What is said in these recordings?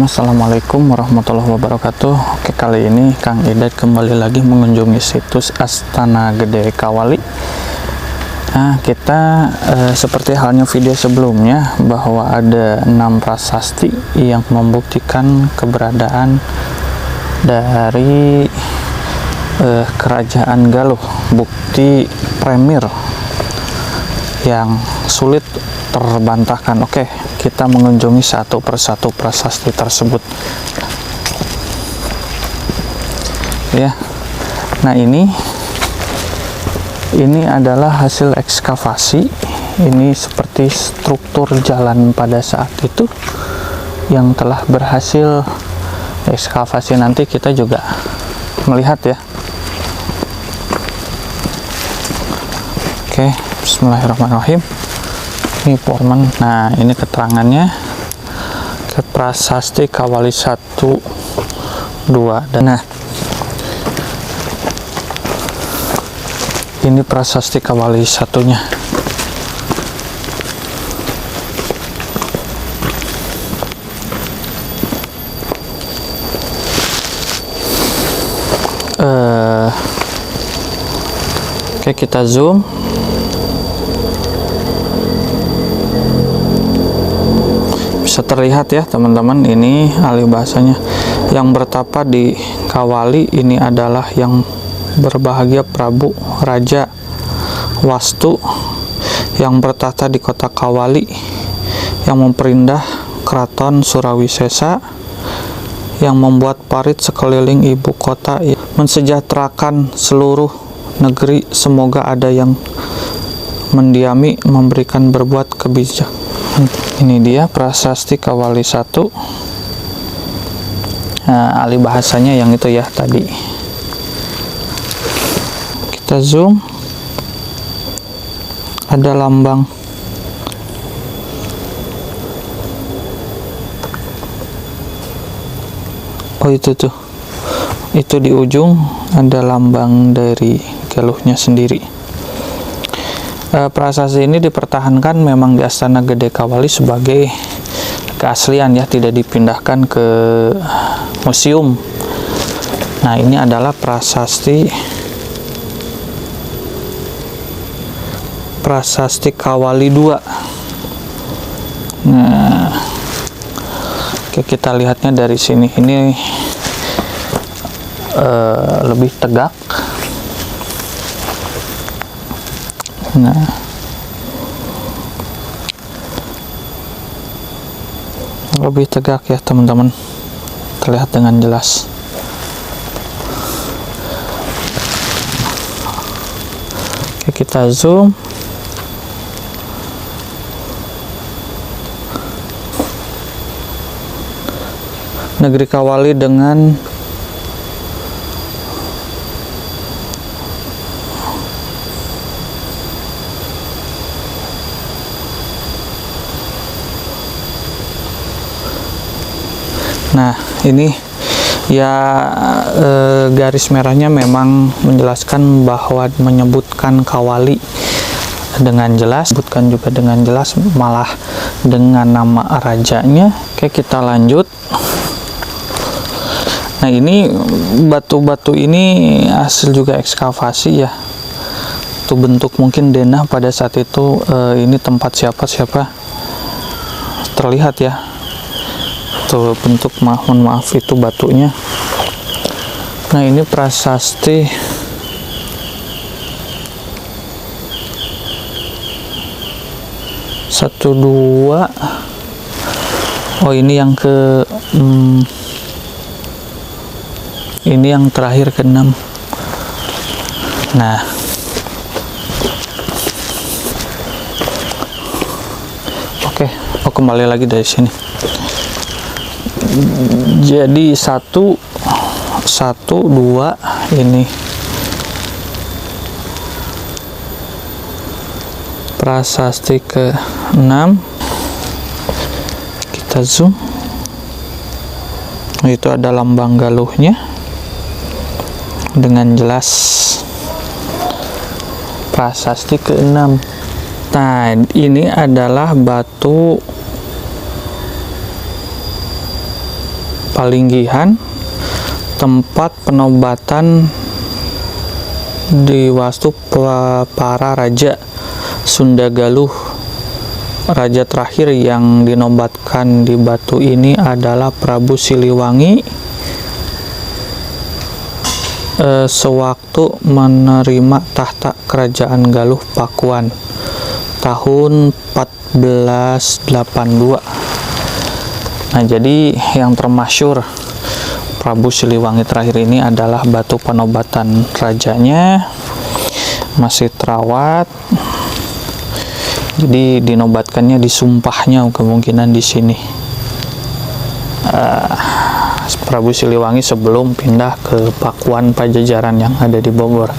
Assalamualaikum warahmatullahi wabarakatuh. Oke, kali ini Kang Idet kembali lagi mengunjungi situs Astana Gede Kawali. Nah, kita seperti halnya video sebelumnya bahwa ada 6 prasasti yang membuktikan keberadaan dari Kerajaan Galuh, bukti premier yang sulit terbantahkan. Oke, kita mengunjungi satu persatu prasasti tersebut ya. Nah, ini adalah hasil ekskavasi. Ini seperti struktur jalan pada saat itu yang telah berhasil ekskavasi. Nanti kita juga melihat ya. Oke, bismillahirrahmanirrahim. Ini Porman. Nah, ini keterangannya ke prasasti Kawali 1 2 dan nah, ini prasasti Kawali satunya. Oke, kita zoom. Bisa terlihat ya teman-teman, ini alih bahasanya. Yang bertapa di Kawali ini adalah yang berbahagia Prabu Raja Wastu yang bertahta di kota Kawali, yang memperindah keraton Surawisesa, yang membuat parit sekeliling ibu kota, mensejahterakan seluruh negeri. Semoga ada yang mendiami, memberikan, berbuat kebijakan. Ini dia prasasti Kawali 1. Nah, alih bahasanya yang itu ya tadi. Kita zoom. Ada lambang. Oh, itu tuh. Itu di ujung ada lambang dari Galuhnya sendiri. Prasasti ini dipertahankan memang di Astana Gede Kawali sebagai keaslian ya, tidak dipindahkan ke museum. Nah, ini adalah prasasti Kawali 2. Nah, oke, kita lihatnya dari sini. Ini lebih tegak. Nah, lebih tegak ya teman-teman, terlihat dengan jelas. Oke, kita zoom. Negeri Kawali dengan nah, ini ya garis merahnya memang menjelaskan bahwa menyebutkan Kawali dengan jelas, sebutkan juga dengan jelas, malah dengan nama rajanya. Oke, kita lanjut. Nah, ini batu-batu ini hasil juga ekskavasi ya. Itu bentuk mungkin denah pada saat itu. Ini tempat siapa terlihat ya. Tuh bentuk, mohon maaf itu batunya. Nah, ini prasasti satu dua. Oh, ini yang ke ini yang terakhir ke-6. Nah, oke, kembali lagi dari sini. Jadi 1 2 ini prasasti ke-6. Kita zoom. Itu ada lambang Galuhnya dengan jelas. Prasasti ke-6. Nah, ini adalah batu Palinggihan, tempat penobatan di wastu para raja Sunda Galuh. Raja terakhir yang dinobatkan di batu ini adalah Prabu Siliwangi sewaktu menerima tahta kerajaan Galuh Pakuan tahun 1482. Nah, jadi yang termasyhur Prabu Siliwangi terakhir ini adalah batu penobatan rajanya, masih terawat. Jadi dinobatkannya, disumpahnya kemungkinan di sini. Prabu Siliwangi sebelum pindah ke Pakuan Pajajaran yang ada di Bogor.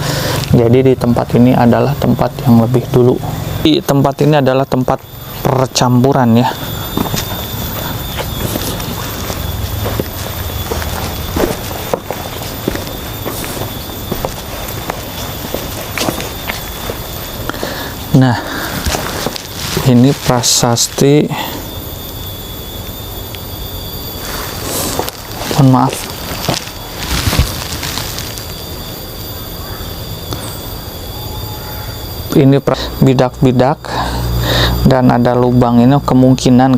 Jadi di tempat ini adalah tempat yang lebih dulu. Di tempat ini adalah tempat percampuran ya. Nah, ini prasasti, mohon maaf, ini bidak-bidak dan ada lubang. Ini kemungkinan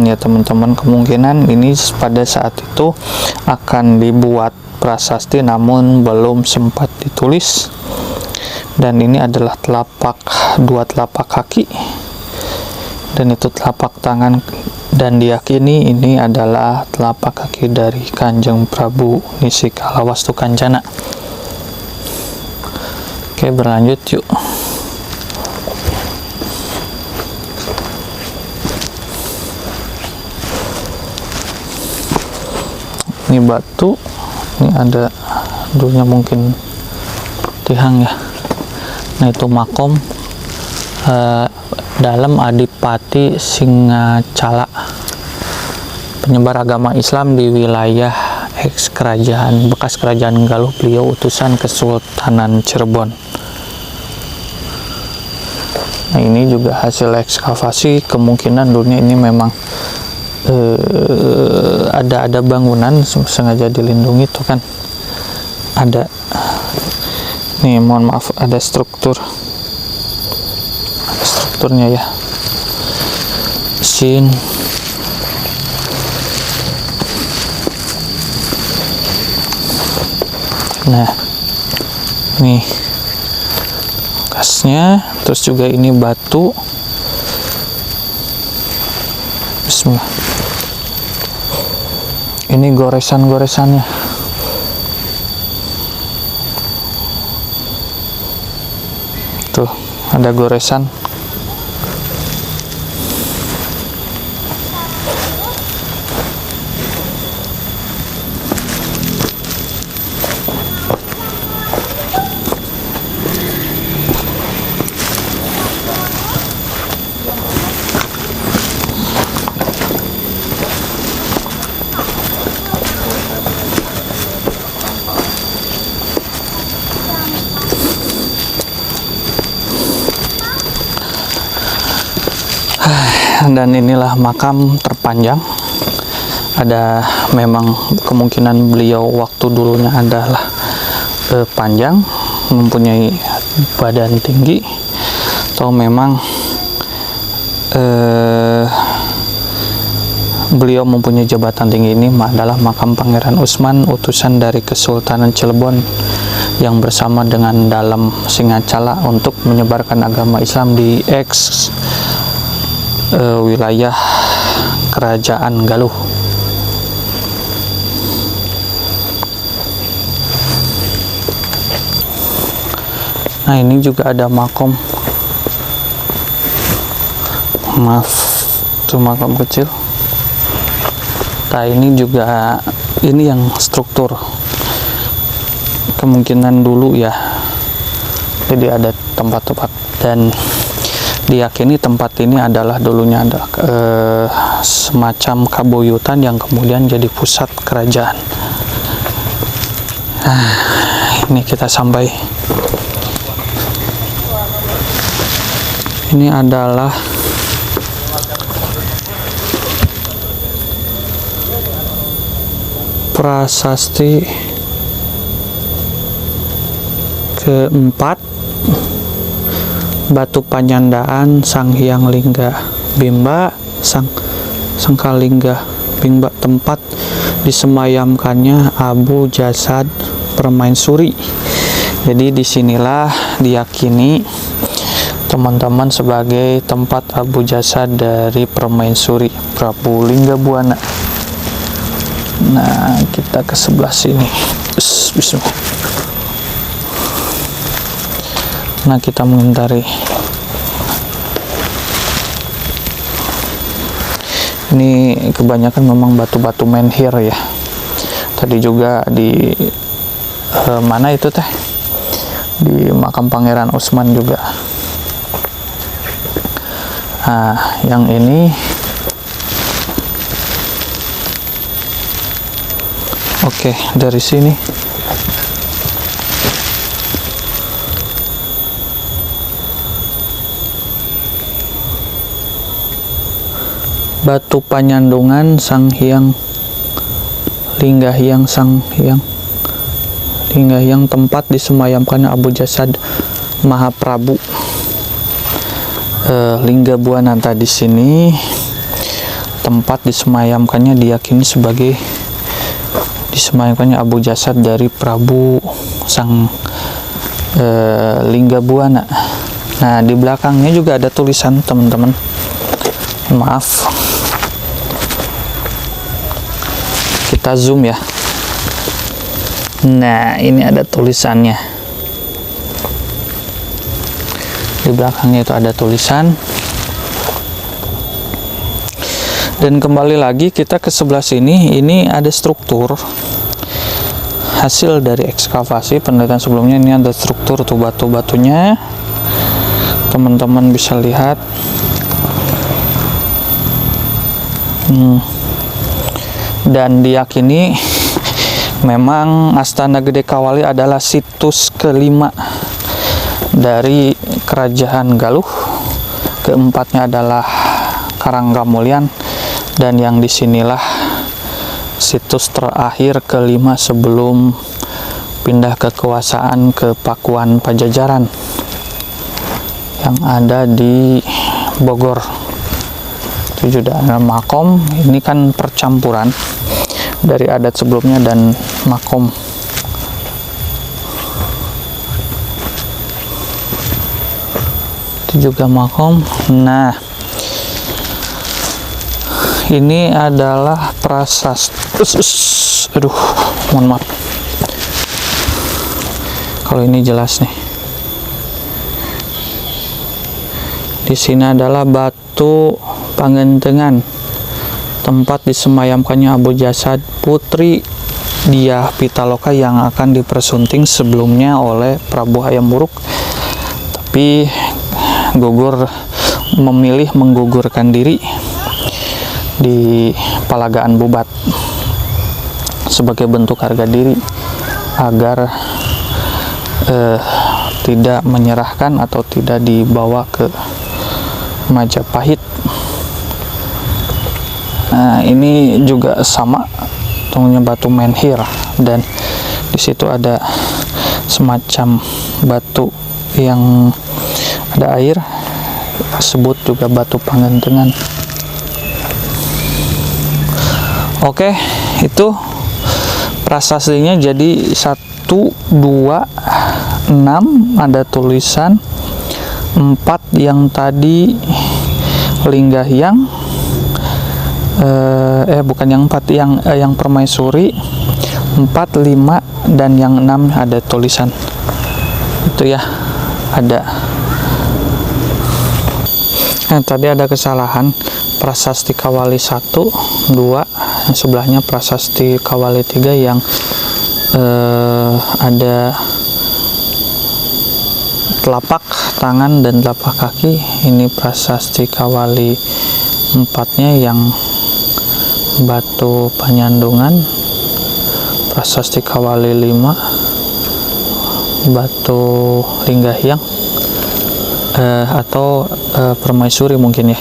ya teman-teman, kemungkinan ini pada saat itu akan dibuat prasasti namun belum sempat ditulis. Dan ini adalah dua telapak kaki, dan itu telapak tangan, dan diyakini ini adalah telapak kaki dari Kanjeng Prabu Nisikala Wastukancana. Oke, berlanjut yuk. Ini batu, ini ada dulunya mungkin tihang ya. Nah, itu makom dalam Adipati Singacala, penyebar agama Islam di wilayah bekas kerajaan Galuh. Beliau utusan Kesultanan Cirebon. Nah, ini juga hasil ekskavasi, kemungkinan dulunya ini memang ada bangunan sengaja dilindungi tuh kan, ada nih, mohon maaf, ada strukturnya ya, sin. Nah, nih kasnya, terus juga ini batu. Bismillah. Ini goresan-goresannya. Tuh, ada goresan. Dan inilah makam terpanjang. Ada memang kemungkinan beliau waktu dulunya adalah panjang, mempunyai badan tinggi, atau memang beliau mempunyai jabatan tinggi. Ini adalah makam Pangeran Usman, utusan dari Kesultanan Cirebon yang bersama dengan Dalem Singacala untuk menyebarkan agama Islam di wilayah kerajaan Galuh. Nah, ini juga ada makom, maaf, itu makam kecil. Nah, ini juga, ini yang struktur, kemungkinan dulu ya, jadi ada tempat-tempat, dan diyakini tempat ini adalah dulunya ada semacam kabuyutan yang kemudian jadi pusat kerajaan. Nah, ini kita sampai. Ini adalah prasasti keempat, batu panyandaan Sang Hyang Lingga Bimba Sangkalingga Bimba, tempat disemayamkannya Abu Jasad Permaisuri. Jadi disinilah diyakini teman-teman sebagai tempat Abu Jasad dari Permaisuri Prabu Linggabuana. Nah, kita ke sebelah sini. Bismillah. Nah, kita mengintari. Ini kebanyakan memang batu-batu menhir ya. Tadi juga di mana itu teh? Di makam Pangeran Utsman juga. Nah, yang ini oke, dari sini batu panyandungan Sang Hyang Lingga Hyang Sang Hyang Lingga Hyang, tempat disemayamkannya Abu Jasad Mahaprabu Linggabuana. Di sini tempat disemayamkannya diyakini sebagai disemayamkannya Abu Jasad dari Prabu Sang Linggabuana. Nah, di belakangnya juga ada tulisan, teman-teman. Maaf, kita zoom ya. Nah, ini ada tulisannya. Di belakangnya itu ada tulisan. Dan kembali lagi kita ke sebelah sini, ini ada struktur hasil dari ekskavasi penelitian sebelumnya. Ini ada struktur tuh batu-batunya, teman-teman bisa lihat. Dan diyakini memang Astana Gede Kawali adalah situs kelima dari Kerajaan Galuh. Keempatnya adalah Karanggamulyan, dan yang disinilah situs terakhir kelima sebelum pindah kekuasaan ke Pakuan Pajajaran yang ada di Bogor. Itu juga ada makom. Ini kan percampuran dari adat sebelumnya dan makom. Itu juga makom. Nah, ini adalah prasasti. Aduh, mohon maaf. Kalau ini jelas nih. Di sini adalah batu Pangentengan, tempat disemayamkannya Abu Jasad Putri Diah Pitaloka yang akan dipersunting sebelumnya oleh Prabu Hayam Wuruk, tapi memilih menggugurkan diri di Palagaan Bubat sebagai bentuk harga diri agar tidak menyerahkan atau tidak dibawa ke Majapahit. Nah, ini juga sama, tunggunya batu menhir, dan di situ ada semacam batu yang ada air, disebut juga batu Pangentengan. Oke, itu prasastinya. Jadi 1, 2, 6 ada tulisan, 4 yang tadi Linggahyang, bukan yang 4, yang Permaisuri 4, 5, dan yang 6 ada tulisan itu ya, ada. Nah, tadi ada kesalahan, prasasti Kawali 1, 2, yang sebelahnya prasasti Kawali 3 yang ada telapak tangan dan telapak kaki. Ini prasasti Kawali 4-nya yang batu Panyandungan. Prasasti Kawali 5 batu Linggahyang atau Permaisuri mungkin ya.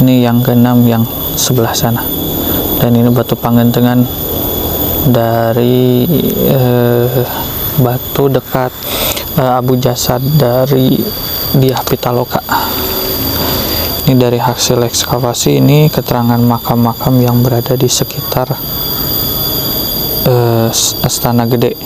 Ini yang ke-6 yang sebelah sana, dan ini batu Pangentengan dari batu dekat Abu Jasad dari Dyah Pitaloka. Ini dari hasil ekskavasi, ini keterangan makam-makam yang berada di sekitar Astana Gede.